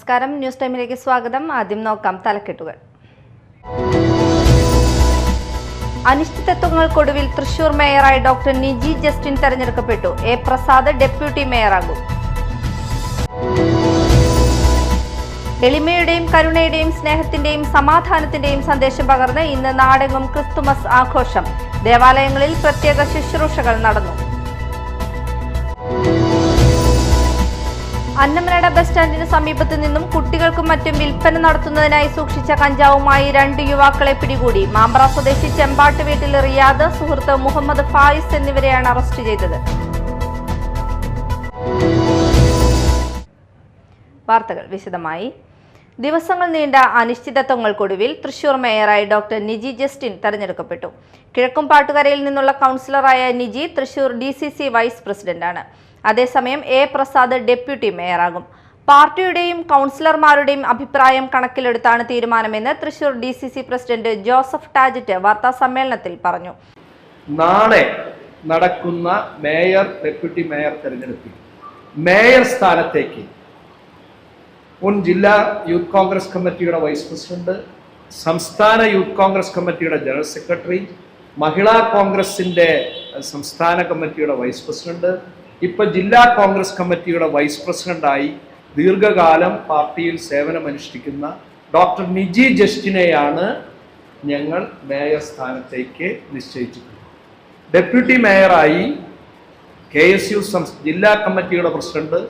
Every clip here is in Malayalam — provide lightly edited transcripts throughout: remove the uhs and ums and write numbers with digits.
നമസ്കാരം, ന്യൂസ് ടൈമിലേക്ക് സ്വാഗതം. ആദ്യം നോക്കാം തലക്കെട്ടുകൾ. അനിശ്ചിതത്വങ്ങൾക്കൊടുവിൽ തൃശൂർ മേയറായി ഡോക്ടർ നിജി ജസ്റ്റിൻ തെരഞ്ഞെടുക്കപ്പെട്ടു. എ പ്രസാദ് ഡെപ്യൂട്ടി മേയറാകും. എളിമയുടെയും കരുണയുടെയും സ്നേഹത്തിന്റെയും സമാധാനത്തിന്റെയും സന്ദേശം പകർന്ന് ഇന്ന് നാടെങ്ങും ക്രിസ്തുമസ് ആഘോഷം. ദേവാലയങ്ങളിൽ പ്രത്യേക ശുശ്രൂഷകൾ നടന്നു. അന്നമനട ബസ് സ്റ്റാൻഡിന് സമീപത്തു നിന്നും കുട്ടികൾക്കും മറ്റും വിൽപ്പന നടത്തുന്നതിനായി സൂക്ഷിച്ച കഞ്ചാവുമായി 2 യുവാക്കളെ പിടികൂടി. മാമ്പ്ര സ്വദേശി ചെമ്പാട്ട് വീട്ടിൽ റിയാദ്, സുഹൃത്ത് മുഹമ്മദ് ഫായിസ് എന്നിവരെയാണ് അറസ്റ്റ് ചെയ്തത്. വാർത്തകൾ വിശദമായി. ദിവസങ്ങൾ നീണ്ട അനിശ്ചിതത്വങ്ങൾക്കൊടുവിൽ തൃശൂർ മേയറായി ഡോക്ടർ നിജി ജസ്റ്റിൻ തെരഞ്ഞെടുക്കപ്പെട്ടു. കിഴക്കുംപാട്ടുകരയിൽ നിന്നുള്ള കൗൺസിലറായ നിജി തൃശൂർ DCC വൈസ് പ്രസിഡന്റാണ്. അതേസമയം എ പ്രസാദ് ഡെപ്യൂട്ടി മേയറാകും. പാർട്ടിയുടെയും കൗൺസിലർമാരുടെയും അഭിപ്രായം കണക്കിലെടുത്താണ് തീരുമാനമെന്ന് തൃശൂർ DCC പ്രസിഡന്റ് ജോസഫ് ടാജറ്റ് വാർത്താ സമ്മേളനത്തിൽ പറഞ്ഞു. നാളെ നടക്കുന്ന മേയർ, ഡെപ്യൂട്ടി മേയർ തെരഞ്ഞെടുപ്പിൽ മേയർ സ്ഥാനത്തേക്ക് മുൻ ജില്ലാ യൂത്ത് കോൺഗ്രസ് കമ്മിറ്റിയുടെ വൈസ് പ്രസിഡന്റ്, സംസ്ഥാന യൂത്ത് കോൺഗ്രസ് കമ്മിറ്റിയുടെ ജനറൽ സെക്രട്ടറി, മഹിളാ കോൺഗ്രസിന്റെ സംസ്ഥാന കമ്മിറ്റിയുടെ വൈസ് പ്രസിഡന്റ്, ഇപ്പൊ ജില്ലാ കോൺഗ്രസ് കമ്മിറ്റിയുടെ വൈസ് പ്രസിഡന്റായി ദീർഘകാലം പാർട്ടിയിൽ സേവനമനുഷ്ഠിക്കുന്ന ഡോക്ടർ നിജി ജസ്റ്റിനെയാണ് ഞങ്ങൾ മേയർ സ്ഥാനത്തേക്ക് നിശ്ചയിച്ചിട്ടുള്ളത്. ഡെപ്യൂട്ടി മേയറായി KSU ജില്ലാ കമ്മിറ്റിയുടെ പ്രസിഡന്റ്,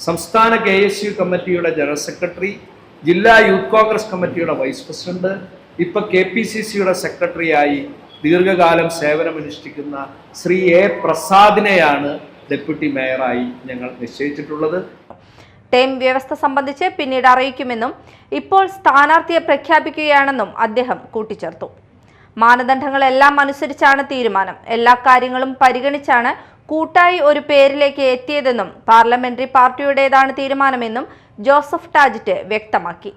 സംസ്ഥാന KSU കമ്മിറ്റിയുടെ ജനറൽ സെക്രട്ടറി, ജില്ലാ യൂത്ത് കോൺഗ്രസ് കമ്മിറ്റിയുടെ വൈസ് പ്രസിഡന്റ്, ഇപ്പൊ KPCCയുടെ സെക്രട്ടറിയായി ദീർഘകാലം സേവനമനുഷ്ഠിക്കുന്ന ശ്രീ എ പ്രസാദിനെയാണ് ഡെപ്യൂട്ടി മേയറായി ഞങ്ങൾ നിശ്ചയിച്ചിട്ടുള്ളത്. ടൈം വ്യവസ്ഥ സംബന്ധിച്ച് പിന്നീട് അറിയിക്കുമെന്നും ഇപ്പോൾ സ്ഥാനാർത്ഥിയെ പ്രഖ്യാപിക്കുകയാണെന്നും അദ്ദേഹം കൂട്ടിച്ചേർത്തു. മാനദണ്ഡങ്ങളെല്ലാം അനുസരിച്ചാണ് തീരുമാനം. എല്ലാ കാര്യങ്ങളും പരിഗണിച്ചാണ് കൂട്ടായി ഒരു പേരിലേക്ക് എത്തിയതെന്നും പാർലമെന്ററി പാർട്ടിയുടേതാണ് തീരുമാനമെന്നും ജോസഫ് ടാജറ്റ് വ്യക്തമാക്കി.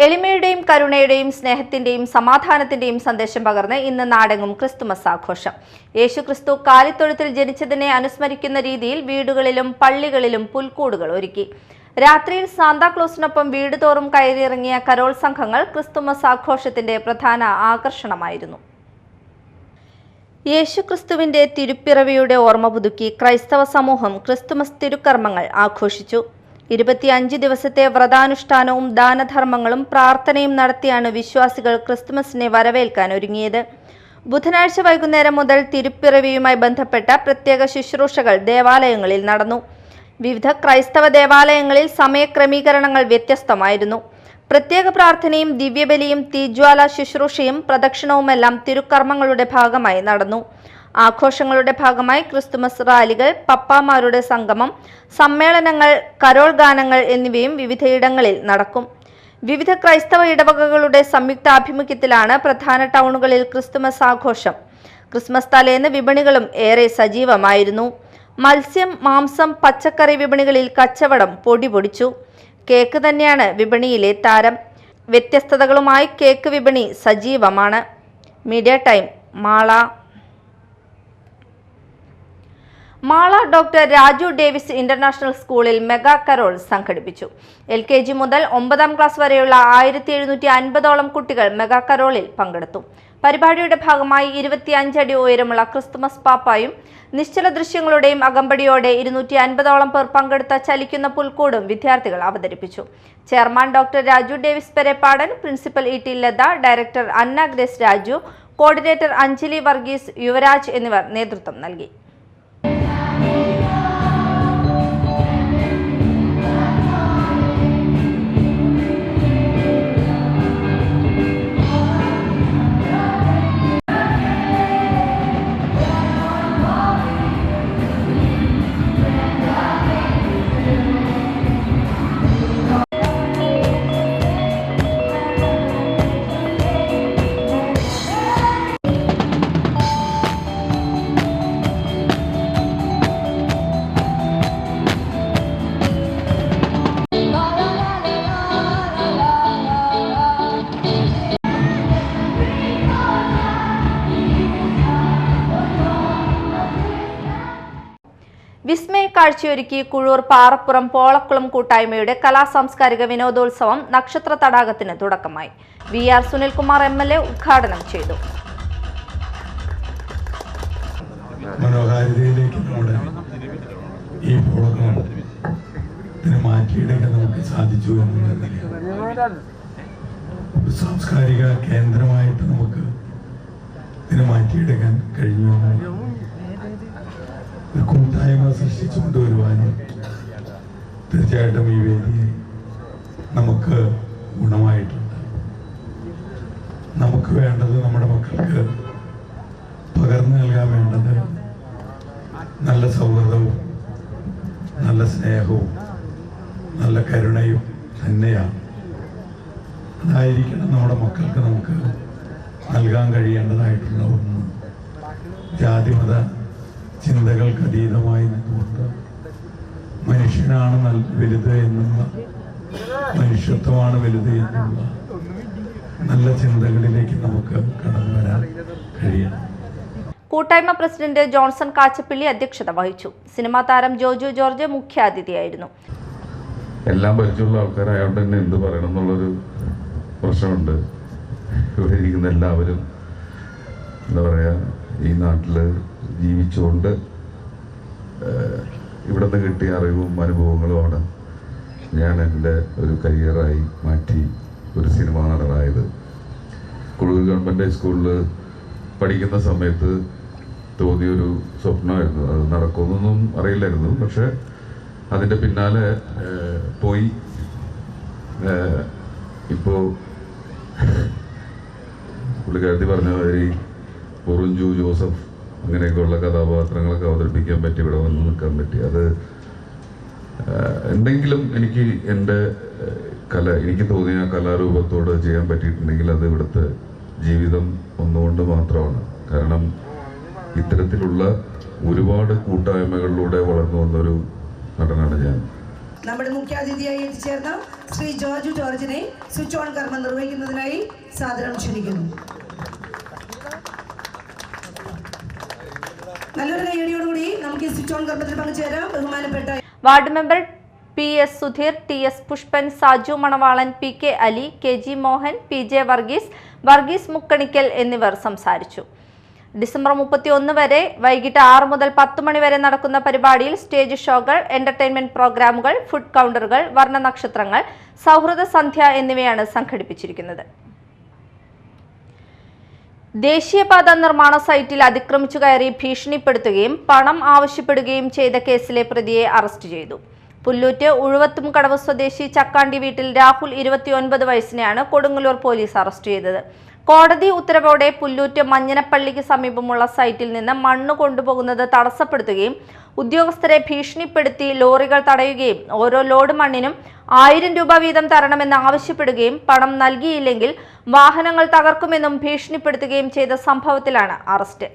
എളിമയുടെയും കരുണയുടെയും സ്നേഹത്തിന്റെയും സമാധാനത്തിന്റെയും സന്ദേശം പകർന്ന് ഇന്ന് നാടെങ്ങും ക്രിസ്തുമസ് ആഘോഷം. യേശുക്രിസ്തു കാലിത്തൊഴുത്തിൽ ജനിച്ചതിനെ അനുസ്മരിക്കുന്ന രീതിയിൽ വീടുകളിലും പള്ളികളിലും പുൽക്കൂടുകൾ ഒരുക്കി. രാത്രിയിൽ സാന്താക്ലോസിനൊപ്പം വീട് തോറും കയറിയിറങ്ങിയ കരോൾ സംഘങ്ങൾ ക്രിസ്തുമസ് ആഘോഷത്തിന്റെ പ്രധാന ആകർഷണമായിരുന്നു. യേശുക്രിസ്തുവിന്റെ തിരുപ്പിറവിയുടെ ഓർമ്മ പുതുക്കി ക്രൈസ്തവ സമൂഹം ക്രിസ്തുമസ് തിരുക്കർമ്മങ്ങൾ ആഘോഷിച്ചു. 25 ദിവസത്തെ വ്രതാനുഷ്ഠാനവും ദാനധർമ്മങ്ങളും പ്രാർത്ഥനയും നടത്തിയാണ് വിശ്വാസികൾ ക്രിസ്തുമസിനെ വരവേൽക്കാൻ ഒരുങ്ങിയത്. ബുധനാഴ്ച വൈകുന്നേരം മുതൽ തിരുപ്പിറവിയുമായി ബന്ധപ്പെട്ട പ്രത്യേക ശുശ്രൂഷകൾ ദേവാലയങ്ങളിൽ നടന്നു. വിവിധ ക്രൈസ്തവ ദേവാലയങ്ങളിൽ സമയക്രമീകരണങ്ങൾ വ്യത്യസ്തമായിരുന്നു. പ്രത്യേക പ്രാർത്ഥനയും ദിവ്യബലിയും തീജ്വാല ശുശ്രൂഷയും പ്രദക്ഷിണവുമെല്ലാം തിരുക്കർമ്മങ്ങളുടെ ഭാഗമായി നടന്നു. ആഘോഷങ്ങളുടെ ഭാഗമായി ക്രിസ്തുമസ് റാലികൾ, പപ്പാമാരുടെ സംഗമം, സമ്മേളനങ്ങൾ, കരോൾ ഗാനങ്ങൾ എന്നിവയും വിവിധയിടങ്ങളിൽ നടക്കും. വിവിധ ക്രൈസ്തവ ഇടവകകളുടെ സംയുക്താഭിമുഖ്യത്തിലാണ് പ്രധാന ടൗണുകളിൽ ക്രിസ്തുമസ് ആഘോഷം. ക്രിസ്മസ് തലേന്ന് വിപണികളും ഏറെ സജീവമായിരുന്നു. മത്സ്യം, മാംസം, പച്ചക്കറി വിപണികളിൽ കച്ചവടം പൊടിപൊടിച്ചു. കേക്ക് തന്നെയാണ് വിപണിയിലെ താരം. വ്യത്യസ്തതകളുമായി കേക്ക് വിപണി സജീവമാണ്. Media time, Mala doctor Raju Davis international സ്കൂളിൽ മെഗാ കരോൾ സംഘടിപ്പിച്ചു. LKG മുതൽ 9ാം ക്ലാസ് വരെയുള്ള 1750ഓളം കുട്ടികൾ മെഗാ കരോളിൽ പങ്കെടുത്തു. പരിപാടിയുടെ ഭാഗമായി 25 അടി ഉയരമുള്ള ക്രിസ്തുമസ് പാപ്പായും നിശ്ചല ദൃശ്യങ്ങളുടെയും അകമ്പടിയോടെ 250ഓളം പേർ പങ്കെടുത്ത ചലിക്കുന്ന പുൽക്കൂടും വിദ്യാർത്ഥികൾ അവതരിപ്പിച്ചു. Chairman doctor Raju Davis Perappadan, principal ET Latha, director Anna Grace Raju, coordinator Anjali Varghese, Yuvaraj എന്നിവർ നേതൃത്വം നൽകി. കാഴ്ചയൊരുക്കി കുഴൂർ പാറപ്പുറം പോളക്കുളം കൂട്ടായ്മയുടെ കലാസാംസ്കാരിക വിനോദോത്സവം നക്ഷത്ര തടാകത്തിന് തുടക്കമായി. VR സുനിൽകുമാർ MLA ഉദ്ഘാടനം ചെയ്തു. മനോഹാരിതയിലേക്ക് നമ്മുടെ ഈ പോളക്കുളം മാറ്റിയെടുക്കാൻ നമുക്ക് സാധിച്ചു എന്നുള്ളതിൽ സാംസ്കാരിക കേന്ദ്രമായിട്ട് നമുക്ക് ഇതിനെ മാറ്റിയെടുക്കാൻ കഴിഞ്ഞു. ഒരു കൂട്ടായ്മ സൃഷ്ടിച്ചു കൊണ്ടുവരുവാനും തീർച്ചയായിട്ടും ഈ വേദിയെ നമുക്ക് ഗുണമായിട്ടുണ്ട്. നമുക്ക് വേണ്ടത് നമ്മുടെ മക്കൾക്ക് പകർന്നു നൽകാൻ വേണ്ടത് നല്ല സൗഹൃദവും നല്ല സ്നേഹവും നല്ല കരുണയും തന്നെയാണ്. അതായിരിക്കണം നമ്മുടെ മക്കൾക്ക് നമുക്ക് നൽകാൻ കഴിയേണ്ടതായിട്ടുള്ള ഒന്ന്. ജാതിമത ചിന്തകൾക്ക് അതീതമായി നിന്നുകൊണ്ട് മനുഷ്യനാണ് വലുത് എന്നുള്ള, മനുഷ്യത്വമാണ് വലുത് എന്നുള്ള നല്ല ചിന്തകളിലേക്ക് നമുക്ക് കടന്നു വരാൻ കഴിയണം. കൂട്ടായ്മ പ്രസിഡന്റ് ജോൺസൺ കാച്ചപ്പള്ളി അധ്യക്ഷത വഹിച്ചു. സിനിമാ താരം ജോജു ജോർജ് മുഖ്യാതിഥിയായിരുന്നു. എല്ലാം പരിചയമുള്ള ആൾക്കാരായതുകൊണ്ട് തന്നെ എന്ത് പറയണം എന്നുള്ളൊരു പ്രശ്നമുണ്ട്. ഇവിടെ ഇരിക്കുന്ന എല്ലാവരും എന്താ പറയുക, ഈ നാട്ടിൽ ജീവിച്ചുകൊണ്ട് ഇവിടെ നിന്ന് കിട്ടിയ അറിവും അനുഭവങ്ങളുമാണ് ഞാൻ എൻ്റെ ഒരു കരിയറായി മാറ്റി ഒരു സിനിമാ നടനായത്. കുഴൂർ ഗവൺമെൻറ് ഹൈസ്കൂളിൽ പഠിക്കുന്ന സമയത്ത് തോന്നിയൊരു സ്വപ്നമായിരുന്നു. അത് നടക്കുമെന്നൊന്നും അറിയില്ലായിരുന്നു. പക്ഷെ അതിൻ്റെ പിന്നാലെ പോയി. ഇപ്പോൾ പുള്ളിക്കാരത്തി പറഞ്ഞ മാതിരി പൊറുഞ്ചു ജോസഫ് അങ്ങനെയൊക്കെയുള്ള കഥാപാത്രങ്ങളൊക്കെ അവതരിപ്പിക്കാൻ പറ്റി, ഇവിടെ വന്ന് നിൽക്കാൻ പറ്റി. അത് എന്തെങ്കിലും എനിക്ക് എൻ്റെ എനിക്ക് തോന്നിയ കലാരൂപത്തോട് ചെയ്യാൻ പറ്റിയിട്ടുണ്ടെങ്കിൽ അത് ഇവിടുത്തെ ജീവിതം ഒന്നുകൊണ്ട് മാത്രമാണ്. കാരണം ഇത്തരത്തിലുള്ള ഒരുപാട് കൂട്ടായ്മകളിലൂടെ വളർന്നു വന്നൊരു നടനാണ് ഞാൻ. നമ്മുടെ മുഖ്യാതിഥിയായി എത്തിച്ചേർന്ന ശ്രീ ജോർജു ജോർജിനെ സ്വിച്ച് ഓൺ കർമ്മം നിർവഹിക്കുന്നതിനായി സാദരം ക്ഷണിക്കുന്നു. നല്ലൊരു കൈയടിയോടുകൂടി നമുക്ക് ഈ സ്വിച്ച് ഓൺ കർമ്മത്തിൽ പങ്കുചേരാം. ബഹുമാനപ്പെട്ട ward member PS Sudheer, TS Pushpan, Saju മണവാളൻ, PK Ali, KG Mohan, PJ Varghese മുക്കണിക്കൽ എന്നിവർ സംസാരിച്ചു. ഡിസംബർ 31 വരെ വൈകിട്ട് 6 മുതൽ 10 മണി വരെ നടക്കുന്ന പരിപാടിയിൽ സ്റ്റേജ് ഷോകൾ, എന്റർടൈൻമെന്റ് പ്രോഗ്രാമുകൾ, ഫുഡ് കൗണ്ടറുകൾ, വർണ്ണ നക്ഷത്രങ്ങൾ, സൗഹൃദ സന്ധ്യ എന്നിവയാണ് സംഘടിപ്പിച്ചിരിക്കുന്നത്. ദേശീയപാത നിർമ്മാണ സൈറ്റിൽ അതിക്രമിച്ചു കയറി ഭീഷണിപ്പെടുത്തുകയും പണം ആവശ്യപ്പെടുകയും ചെയ്ത കേസിലെ പ്രതിയെ അറസ്റ്റ് ചെയ്തു. പുല്ലൂറ്റ് ഉഴുവത്തും കടവ് സ്വദേശി ചക്കാണ്ടി വീട്ടിൽ രാഹുൽ 29 വയസ്സിനെയാണ് കൊടുങ്ങല്ലൂർ പോലീസ് അറസ്റ്റ് ചെയ്തത്. കോടതി ഉത്തരവോടെ പുല്ലൂറ്റ് മഞ്ഞനപ്പള്ളിക്ക് സമീപമുള്ള സൈറ്റിൽ നിന്ന് മണ്ണ് കൊണ്ടുപോകുന്നത് തടസ്സപ്പെടുത്തുകയും ഉദ്യോഗസ്ഥരെ ഭീഷണിപ്പെടുത്തി ലോറികൾ തടയുകയും ഓരോ ലോഡ് മണ്ണിനും 1000 രൂപ വീതം തരണമെന്ന് ആവശ്യപ്പെടുകയും പണം നൽകിയില്ലെങ്കിൽ വാഹനങ്ങൾ തകർക്കുമെന്നും ഭീഷണിപ്പെടുത്തുകയും ചെയ്ത സംഭവത്തിലാണ് arrest.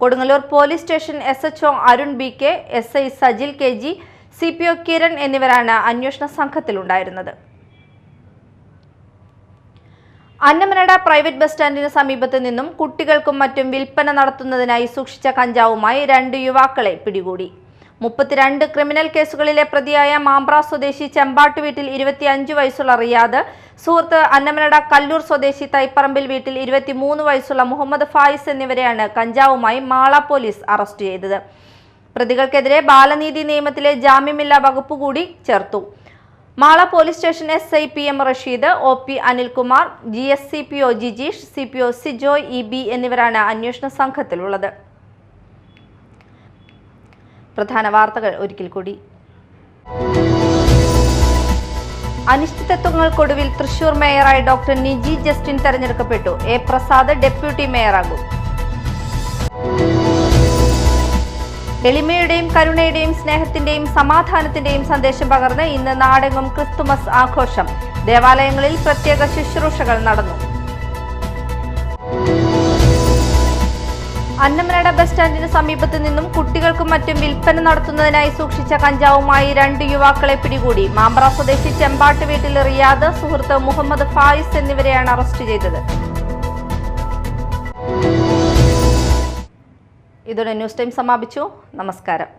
Kodungallur police station SHO Arun BK, SI Sajil KG, CPO Kiran എന്നിവരാണ് അന്വേഷണ സംഘത്തിലുണ്ടായിരുന്നത്. അന്നമനട പ്രൈവറ്റ് ബസ് സ്റ്റാൻഡിന് സമീപത്ത് നിന്നും കുട്ടികൾക്കും മറ്റും വിൽപ്പന നടത്തുന്നതിനായി സൂക്ഷിച്ച കഞ്ചാവുമായി 2 യുവാക്കളെ പിടികൂടി. 32 ക്രിമിനൽ കേസുകളിലെ പ്രതിയായ മാമ്പ്ര സ്വദേശി ചെമ്പാട്ട് വീട്ടിൽ 25 വയസ്സുള്ള റിയാദ്, സുഹൃത്ത് അന്നമനട കല്ലൂർ സ്വദേശി തൈപ്പറമ്പിൽ വീട്ടിൽ 23 വയസ്സുള്ള മുഹമ്മദ് ഫായിസ് എന്നിവരെയാണ് കഞ്ചാവുമായി മാള പോലീസ് അറസ്റ്റ് ചെയ്തത്. പ്രതികൾക്കെതിരെ ബാലനീതി നിയമത്തിലെ ജാമ്യമില്ലാ വകുപ്പ് കൂടി ചേർത്തു. Mala police station SI PM Rasheed, OP Anilkumar, GSCPO Jijeesh, CPO Sijoy EB എന്നിവരാണ് അന്വേഷണ സംഘത്തിലുള്ളത്. പ്രധാന വാർത്തകൾ ഒരിക്കൽ കൂടി. അനിശ്ചിതത്വങ്ങൾക്കൊടുവിൽ തൃശൂർ മേയറായി ഡോക്ടർ നിജി ജസ്റ്റിൻ തെരഞ്ഞെടുക്കപ്പെട്ടു. A പ്രസാദ് ഡെപ്യൂട്ടി മേയറാകും. എളിമയുടെയും കരുണയുടെയും സ്നേഹത്തിന്റെയും സമാധാനത്തിന്റെയും സന്ദേശം പകർന്ന് ഇന്ന് നാടെങ്ങും ക്രിസ്തുമസ് ആഘോഷം. ദേവാലയങ്ങളിൽ പ്രത്യേക ശുശ്രൂഷകൾ നടന്നു. അന്നമനട ബസ് സ്റ്റാൻഡിന് സമീപത്ത് നിന്നും കുട്ടികൾക്കും മറ്റും വിൽപ്പന നടത്തുന്നതിനായി സൂക്ഷിച്ച കഞ്ചാവുമായി 2 യുവാക്കളെ പിടികൂടി. മാമ്പ്ര സ്വദേശി ചെമ്പാട്ട് വീട്ടിൽ റിയാദ്, സുഹൃത്ത് മുഹമ്മദ് ഫായിസ് എന്നിവരെയാണ് അറസ്റ്റ് ചെയ്തത്. ഇതോടെ ന്യൂസ് ടൈം സമാപിച്ചു. നമസ്കാരം.